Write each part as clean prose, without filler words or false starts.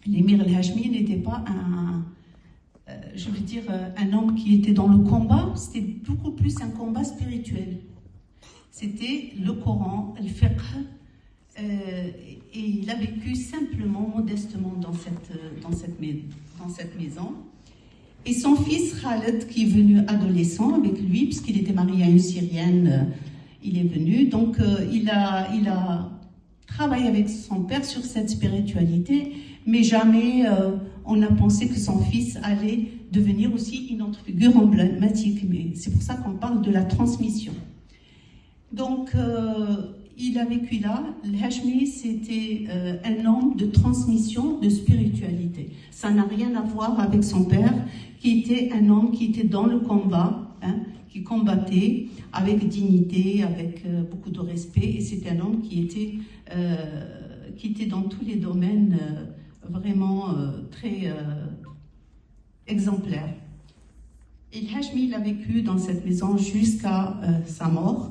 l'émir el-Hachmi n'était pas un homme qui était dans le combat, c'était beaucoup plus un combat spirituel. C'était le Coran, le fiqh, et il a vécu simplement, modestement dans cette maison. Et son fils Khaled, qui est venu adolescent avec lui, puisqu'il était marié à une Syrienne, il est venu. Donc il a travaillé avec son père sur cette spiritualité, mais jamais on a pensé que son fils allait devenir aussi une autre figure emblématique. Mais c'est pour ça qu'on parle de la transmission. Donc, il a vécu là. El-Hachmi, c'était un homme de transmission de spiritualité. Ça n'a rien à voir avec son père, qui était un homme qui était dans le combat, qui combattait avec dignité, avec beaucoup de respect. Et c'était un homme qui était dans tous les domaines vraiment très exemplaire. El-Hachmi, il a vécu dans cette maison jusqu'à sa mort,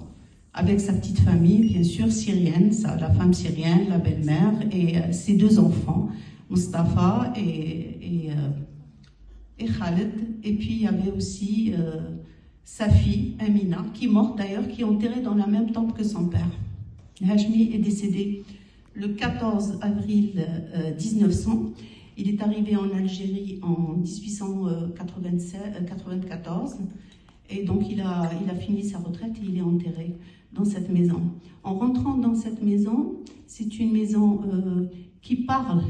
avec sa petite famille, bien sûr, syrienne, la femme syrienne, la belle-mère, et ses deux enfants, Mustafa et Khaled. Et puis il y avait aussi sa fille, Amina, qui est morte d'ailleurs, qui est enterrée dans la même tombe que son père. El-Hachmi est décédé le 14 avril 1900. Il est arrivé en Algérie en 1894. Et donc il a fini sa retraite et il est enterré dans cette maison. En rentrant dans cette maison, c'est une maison qui parle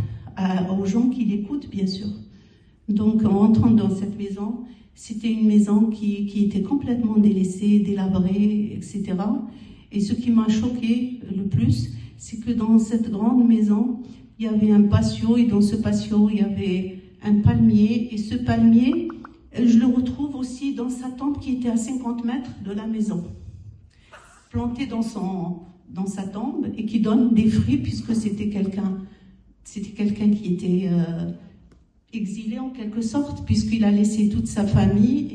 aux gens qui l'écoutent, bien sûr. Donc en rentrant dans cette maison, c'était une maison qui était complètement délaissée, délabrée, etc. Et ce qui m'a choqué le plus, c'est que dans cette grande maison, il y avait un patio, et dans ce patio, il y avait un palmier, et ce palmier, je le retrouve aussi dans sa tombe qui était à 50 mètres de la maison, planté dans sa tombe et qui donne des fruits puisque c'était quelqu'un qui était exilé en quelque sorte, puisqu'il a laissé toute sa famille.